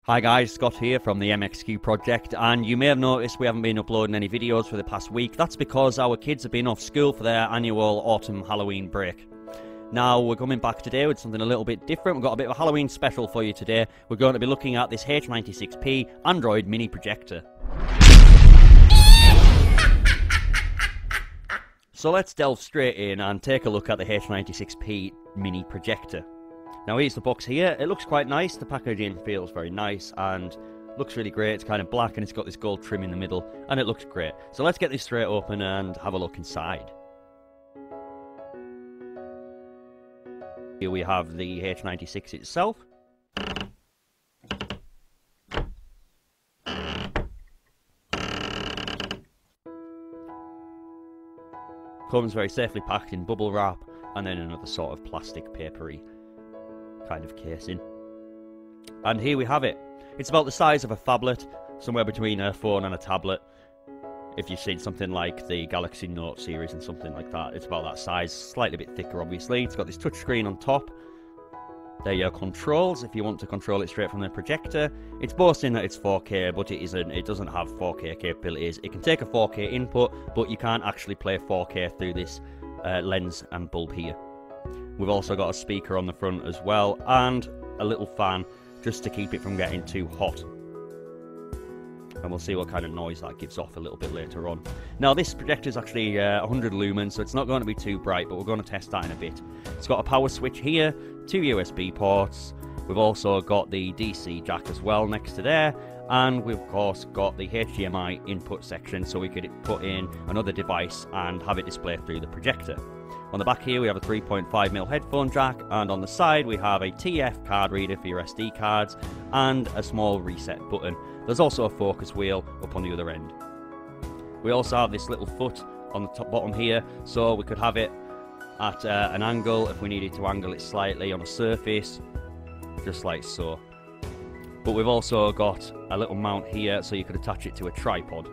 Hi guys, Scott here from the H96-P Project, and you may have noticed we haven't been uploading any videos for the past week. That's because our kids have been off school for their annual autumn Halloween break. Now we're coming back today with something a little bit different. We've got a bit of a Halloween special for you today. We're going to be looking at this H96-P Android mini projector. So let's delve straight in and take a look at the H96-P mini projector. Now here's the box here. It looks quite nice. The packaging feels very nice and looks really great. It's kind of black and it's got this gold trim in the middle and it looks great. So let's get this straight open and have a look inside. Here we have the H96 itself. Comes very safely packed in bubble wrap and then another sort of plastic papery kind of casing. And here we have it. It's about the size of a phablet, somewhere between a phone and a tablet. If you've seen something like the Galaxy Note series and something like that, it's about that size, slightly a bit thicker obviously. It's got this touchscreen on top. There are your controls if you want to control it straight from the projector. It's boasting that it's 4K, but it doesn't have 4K capabilities. It can take a 4K input, but you can't actually play 4K through this lens and bulb here. We've also got a speaker on the front as well, and a little fan just to keep it from getting too hot. And we'll see what kind of noise that gives off a little bit later on. Now this projector is actually 100 lumens, so it's not going to be too bright, but we're going to test that in a bit. It's got a power switch here, 2 USB ports. We've also got the DC jack as well next to there, and we've of course got the HDMI input section, so we could put in another device and have it display through the projector. On the back here we have a 3.5mm headphone jack, and on the side we have a TF card reader for your SD cards and a small reset button. There's also a focus wheel up on the other end. We also have this little foot on the top bottom here, so we could have it at an angle if we needed to angle it slightly on a surface, just like so. But we've also got a little mount here so you could attach it to a tripod,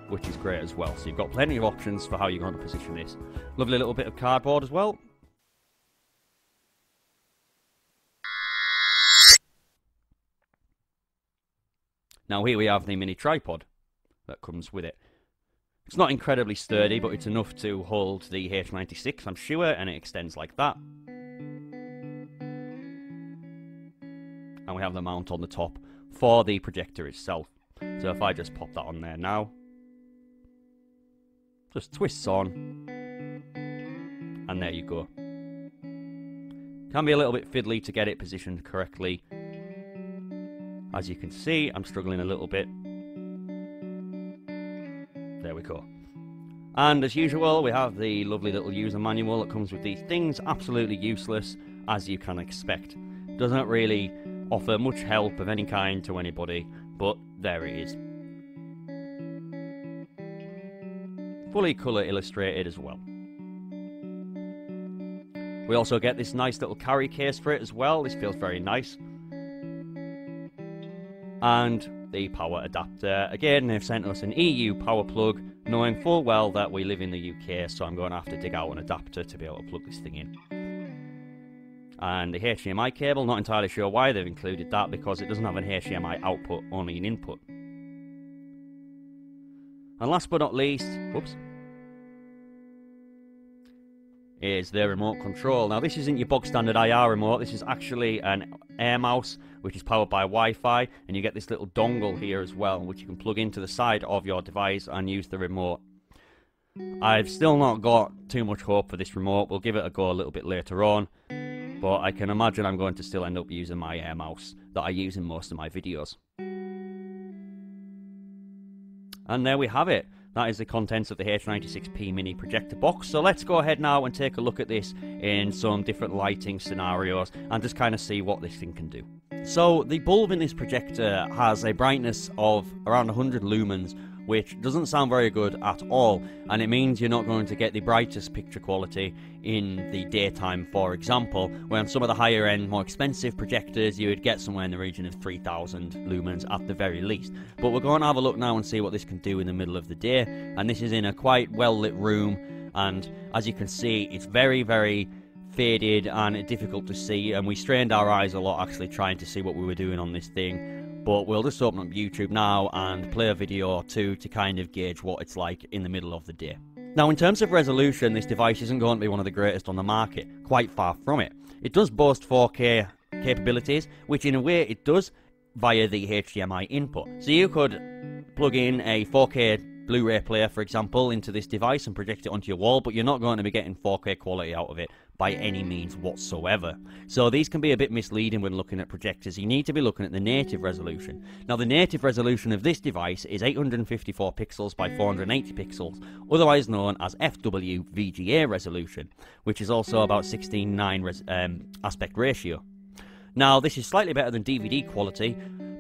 which is great as well. So you've got plenty of options for how you're going to position this. Lovely little bit of cardboard as well. Now here we have the mini tripod that comes with it. It's not incredibly sturdy, but it's enough to hold the H96, I'm sure, and it extends like that. And we have the mount on the top for the projector itself. So if I just pop that on there now, just twists on, and there you go. Can be a little bit fiddly to get it positioned correctly. As you can see, I'm struggling a little bit. There we go. And as usual, we have the lovely little user manual that comes with these things. Absolutely useless, as you can expect. Doesn't really offer much help of any kind to anybody, but there it is. Fully colour illustrated as well. We also get this nice little carry case for it as well. This feels very nice. And the power adapter. Again, they've sent us an EU power plug, knowing full well that we live in the UK, so I'm going to have to dig out an adapter to be able to plug this thing in. And the HDMI cable, not entirely sure why they've included that, because it doesn't have an HDMI output, only an input. And last but not least, whoops, is the remote control. Now this isn't your bog standard IR remote, this is actually an air mouse, which is powered by Wi-Fi, and you get this little dongle here as well, which you can plug into the side of your device and use the remote. I've still not got too much hope for this remote. We'll give it a go a little bit later on, but I can imagine I'm going to still end up using my air mouse that I use in most of my videos. And there we have it. That is the contents of the H96-P mini projector box. So let's go ahead now and take a look at this in some different lighting scenarios and just kind of see what this thing can do. So the bulb in this projector has a brightness of around 100 lumens, which doesn't sound very good at all, and it means you're not going to get the brightest picture quality in the daytime, for example, where on some of the higher end, more expensive projectors you would get somewhere in the region of 3000 lumens at the very least. But we're going to have a look now and see what this can do in the middle of the day, and this is in a quite well lit room, and as you can see it's very faded and difficult to see, and we strained our eyes a lot actually trying to see what we were doing on this thing. but we'll just open up YouTube now and play a video or two to kind of gauge what it's like in the middle of the day. Now, in terms of resolution, this device isn't going to be one of the greatest on the market, quite far from it. It does boast 4K capabilities, which in a way it does via the HDMI input. So you could plug in a 4K Blu-ray player, for example, into this device and project it onto your wall, but you're not going to be getting 4K quality out of it by any means whatsoever. So these can be a bit misleading when looking at projectors. You need to be looking at the native resolution. Now, the native resolution of this device is 854 pixels by 480 pixels, otherwise known as FWVGA resolution, which is also about 16:9 aspect ratio. Now, this is slightly better than DVD quality,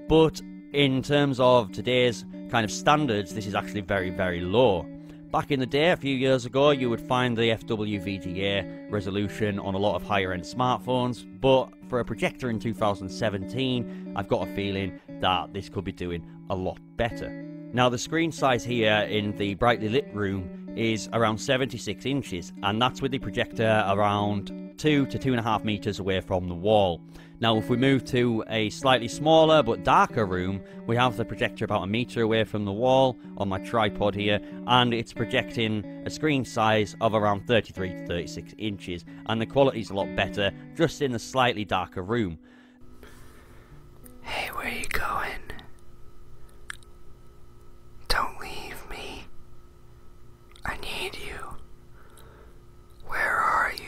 but in terms of today's kind of standards, this is actually very, very low. Back in the day, a few years ago, you would find the FWVGA resolution on a lot of higher-end smartphones, but for a projector in 2017, I've got a feeling that this could be doing a lot better. Now, the screen size here in the brightly lit room is around 76 inches, and that's with the projector around 2 to 2.5 meters away from the wall. Now, if we move to a slightly smaller but darker room, we have the projector about 1 meter away from the wall on my tripod here, and it's projecting a screen size of around 33 to 36 inches, and the quality's a lot better just in the slightly darker room. Hey, where you going? Don't leave me. I need you. Where are you?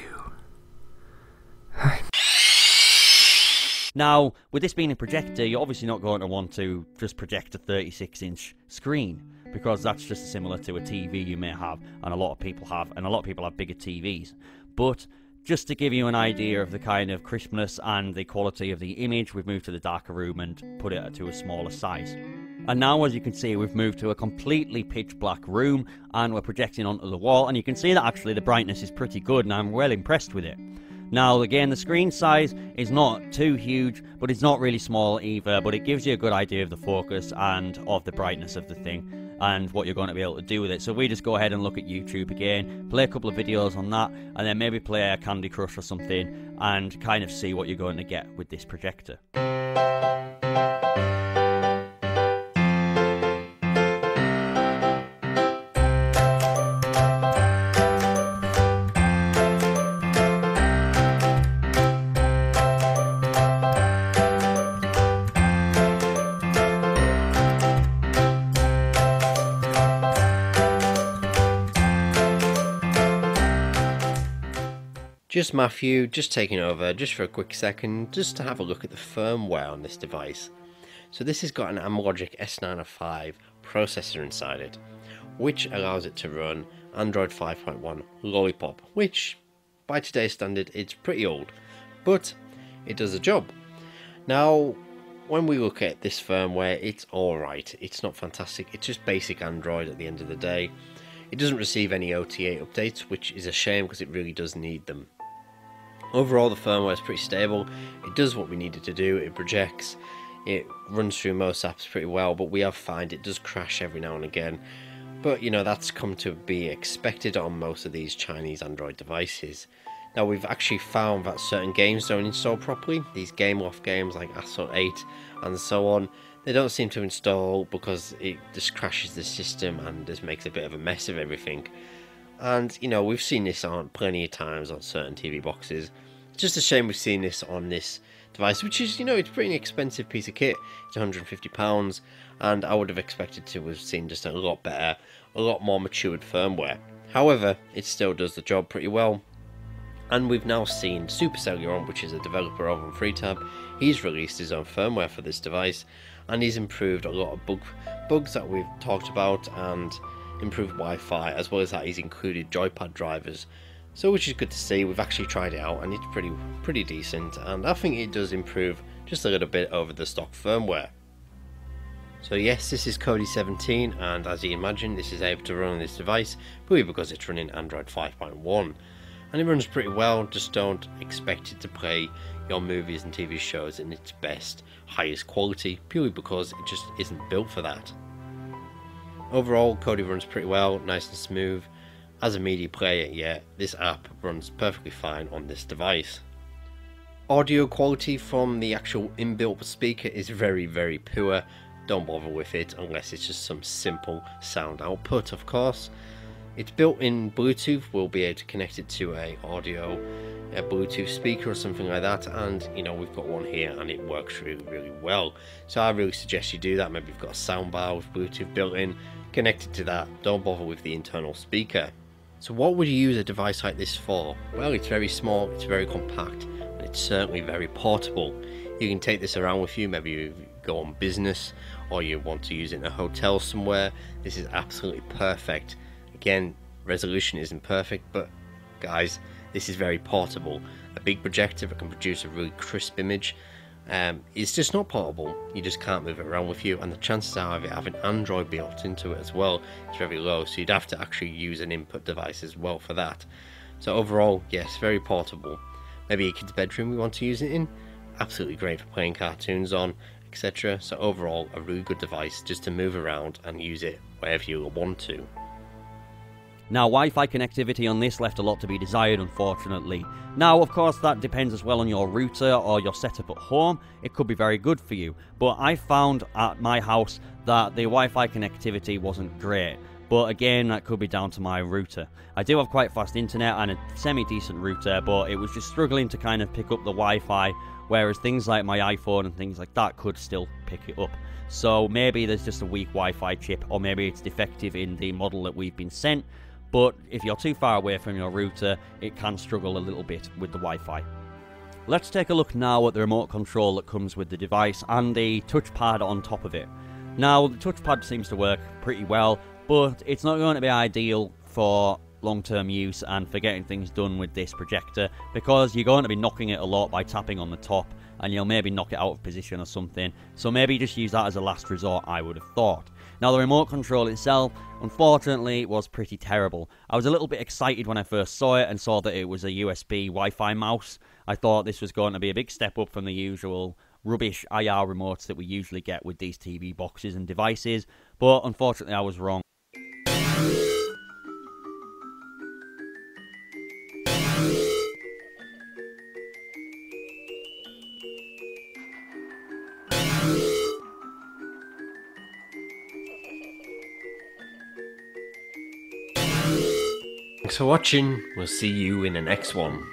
Now, with this being a projector, you're obviously not going to want to just project a 36-inch screen, because that's just similar to a TV you may have, and a lot of people have, and a lot of people have bigger TVs. But just to give you an idea of the kind of crispness and the quality of the image, we've moved to the darker room and put it to a smaller size. And now, as you can see, we've moved to a completely pitch black room, and we're projecting onto the wall, and you can see that actually the brightness is pretty good, and I'm well impressed with it. Now, again, the screen size is not too huge, but it's not really small either, but it gives you a good idea of the focus and of the brightness of the thing and what you're going to be able to do with it. So we just go ahead and look at YouTube again, play a couple of videos on that, and then maybe play a Candy Crush or something and kind of see what you're going to get with this projector. Just Matthew, just taking over just for a quick second, just to have a look at the firmware on this device. So this has got an Amlogic S905 processor inside it, which allows it to run Android 5.1 Lollipop, which by today's standard it's pretty old, but it does the job. Now, when we look at this firmware, it's alright, it's not fantastic, it's just basic Android at the end of the day. It doesn't receive any OTA updates, which is a shame because it really does need them. Overall, the firmware is pretty stable. It does what we need it to do. It projects, it runs through most apps pretty well, but we have found it does crash every now and again. But you know, that's come to be expected on most of these Chinese Android devices. Now, we've actually found that certain games don't install properly. These GameLoft games like Assault 8 and so on, they don't seem to install because it just crashes the system and just makes a bit of a mess of everything. And you know, we've seen this on plenty of times on certain TV boxes. It's just a shame we've seen this on this device, which is, you know, it's a pretty expensive piece of kit. It's £150, and I would have expected to have seen just a lot better, a lot more matured firmware. However, it still does the job pretty well. And we've now seen Supercellular, which is a developer over on FreeTab. He's released his own firmware for this device, and he's improved a lot of bugs that we've talked about, and improved Wi-Fi, as well as that he's included joypad drivers, so which is good to see. We've actually tried it out and it's pretty decent, and I think it does improve just a little bit over the stock firmware. So yes, this is Kodi 17, and as you imagine, this is able to run on this device purely because it's running Android 5.1, and it runs pretty well. Just don't expect it to play your movies and TV shows in its best, highest quality, purely because it just isn't built for that. Overall, Kodi runs pretty well, nice and smooth. As a media player, yeah, this app runs perfectly fine on this device. audio quality from the actual inbuilt speaker is very, very poor. Don't bother with it unless it's just some simple sound output, of course. It's built in Bluetooth. We'll be able to connect it to a Bluetooth speaker or something like that, and you know, we've got one here and it works really, really well. So I really suggest you do that. Maybe you've got a soundbar with Bluetooth built in, connect it to that. Don't bother with the internal speaker. So what would you use a device like this for? Well, it's very small, it's very compact, and it's certainly very portable. You can take this around with you. Maybe you go on business or you want to use it in a hotel somewhere. This is absolutely perfect. Again, resolution isn't perfect, but guys, this is very portable. A big projector that can produce a really crisp image, it's just not portable. You just can't move it around with you, and the chances are of it having Android built into it as well is very low, so you'd have to actually use an input device as well for that. So overall, yes, very portable. Maybe a kid's bedroom we want to use it in, absolutely great for playing cartoons on, etc. So overall, a really good device just to move around and use it wherever you want to. Now, Wi-Fi connectivity on this left a lot to be desired, unfortunately. Now, of course, that depends as well on your router or your setup at home. It could be very good for you. But I found at my house that the Wi-Fi connectivity wasn't great. But again, that could be down to my router. I do have quite fast internet and a semi-decent router, but it was just struggling to kind of pick up the Wi-Fi, whereas things like my iPhone and things like that could still pick it up. So maybe there's just a weak Wi-Fi chip, or maybe it's defective in the model that we've been sent. But if you're too far away from your router, it can struggle a little bit with the Wi-Fi. Let's take a look now at the remote control that comes with the device and the touchpad on top of it. Now, the touchpad seems to work pretty well, but it's not going to be ideal for long-term use and for getting things done with this projector, because you're going to be knocking it a lot by tapping on the top, and you'll maybe knock it out of position or something. So maybe just use that as a last resort, I would have thought. Now, the remote control itself, unfortunately, was pretty terrible. I was a little bit excited when I first saw it and saw that it was a USB Wi-Fi mouse. I thought this was going to be a big step up from the usual rubbish IR remotes that we usually get with these TV boxes and devices, but unfortunately I was wrong. Thanks for watching. We'll see you in the next one.